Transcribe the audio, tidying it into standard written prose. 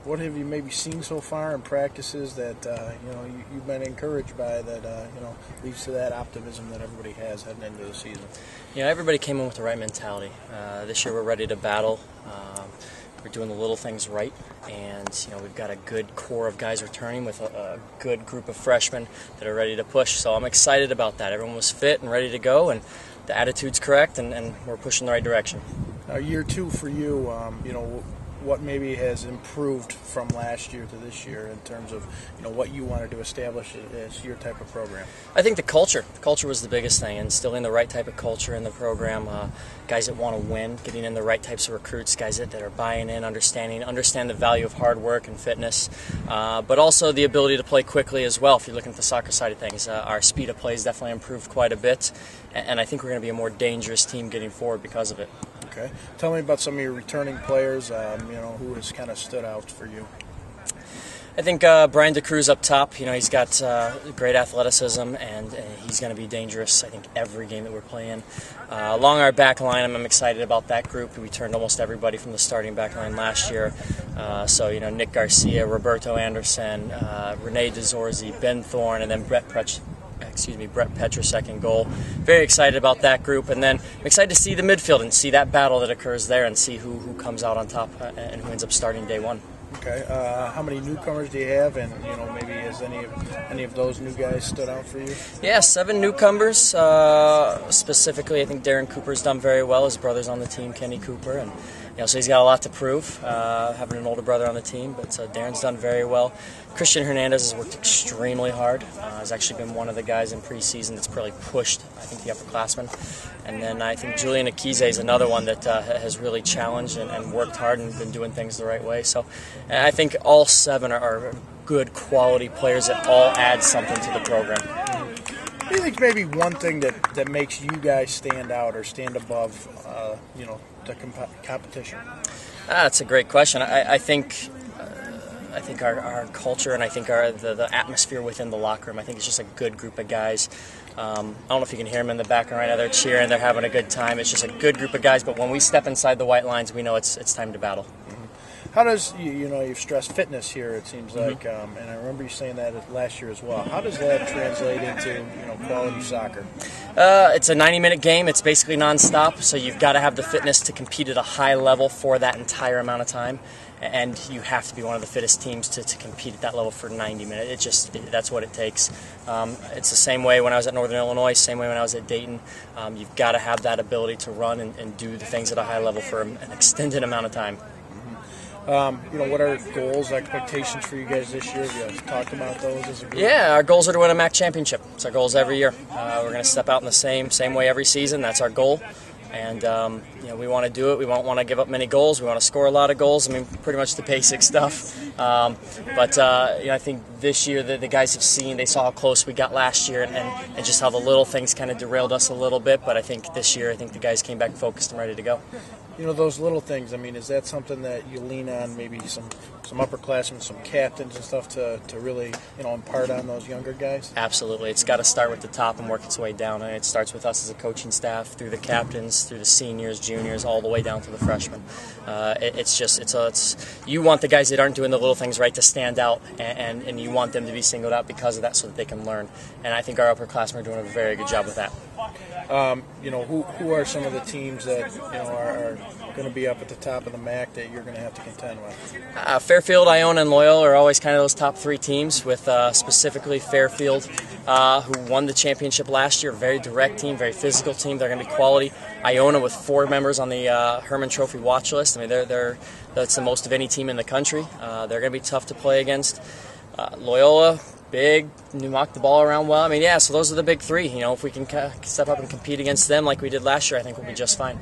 what have you maybe seen so far in practices that you've been encouraged by that leads to that optimism that everybody has heading into the season? Everybody came in with the right mentality. This year we're ready to battle. We're doing the little things right, and we've got a good core of guys returning with a good group of freshmen that are ready to push. So I'm excited about that. Everyone was fit and ready to go, and the attitude's correct, and we're pushing the right direction. Now, year two for you, what maybe has improved from last year to this year in terms of what you wanted to establish as your type of program? I think the culture was the biggest thing, instilling the right type of culture in the program, guys that want to win, getting in the right types of recruits, guys that are buying in, understand the value of hard work and fitness, but also the ability to play quickly as well. If you're looking at the soccer side of things, our speed of play has definitely improved quite a bit, and I think we're going to be a more dangerous team getting forward because of it. Okay. Tell me about some of your returning players, who has kind of stood out for you. I think Brian DeCruz up top, he's got great athleticism, and he's going to be dangerous, I think, every game that we're playing. Along our back line, I'm excited about that group. We turned almost everybody from the starting back line last year. So, Nick Garcia, Roberto Anderson, Rene DeZorzi, Ben Thorne, and then Brett Petrusek in goal. Very excited about that group, and then I'm excited to see the midfield and see that battle that occurs there and see who comes out on top and who ends up starting day one. Okay. How many newcomers do you have, and maybe has any of those new guys stood out for you? Yeah, 7 newcomers. Specifically, I think Darren Cooper's done very well. His brother's on the team, Kenny Cooper, and so he's got a lot to prove, having an older brother on the team. But Darren's done very well. Christian Hernandez has worked extremely hard. Has actually been one of the guys in preseason that's really pushed, I think, the upperclassmen. And then I think Julian Akize is another one that has really challenged and worked hard and been doing things the right way. So I think all 7 are good quality players that all add something to the program. What do you think maybe one thing that makes you guys stand out or stand above, the competition? That's a great question. I think our culture, and I think the atmosphere within the locker room, I think it's just a good group of guys. I don't know if you can hear them in the background right now. They're cheering. They're having a good time. It's just a good group of guys, but when we step inside the white lines, we know it's time to battle. How does, you've stressed fitness here, it seems like, and I remember you saying that last year as well. How does that translate into, quality soccer? It's a 90-minute game. It's basically nonstop, so you've got to have the fitness to compete at a high level for that entire amount of time, and you have to be one of the fittest teams to compete at that level for 90 minutes. That's what it takes. It's the same way when I was at Northern Illinois, same way when I was at Dayton. You've got to have that ability to run and do the things at a high level for an extended amount of time. What are goals, expectations for you guys this year? Have you talked about those as a group? Yeah, our goals are to win a MAC championship. It's our goals every year. We're going to step out in the same way every season. That's our goal. And, we want to do it. We won't want to give up many goals. We want to score a lot of goals. I mean, pretty much the basic stuff. But I think this year the guys have seen, they saw how close we got last year and just how the little things kind of derailed us a little bit. But I think this year, the guys came back focused and ready to go. Those little things, is that something that you lean on, maybe some upperclassmen, some captains and stuff to really, impart on those younger guys? Absolutely. It's got to start with the top and work its way down. And it starts with us as a coaching staff, through the captains, through the seniors, juniors, all the way down to the freshmen. You want the guys that aren't doing the little things right to stand out, and you want them to be singled out because of that so that they can learn. And I think our upperclassmen are doing a very good job with that. Who are some of the teams that are going to be up at the top of the MAC that you're going to have to contend with? Fairfield, Iona, and Loyola are always kind of those top 3 teams, with specifically Fairfield, who won the championship last year. Very direct team, very physical team. They're going to be quality. Iona with 4 members on the Herman Trophy watch list. That's the most of any team in the country. They're going to be tough to play against. Loyola, big, knock the ball around well. So those are the big 3. If we can step up and compete against them like we did last year, I think we'll be just fine.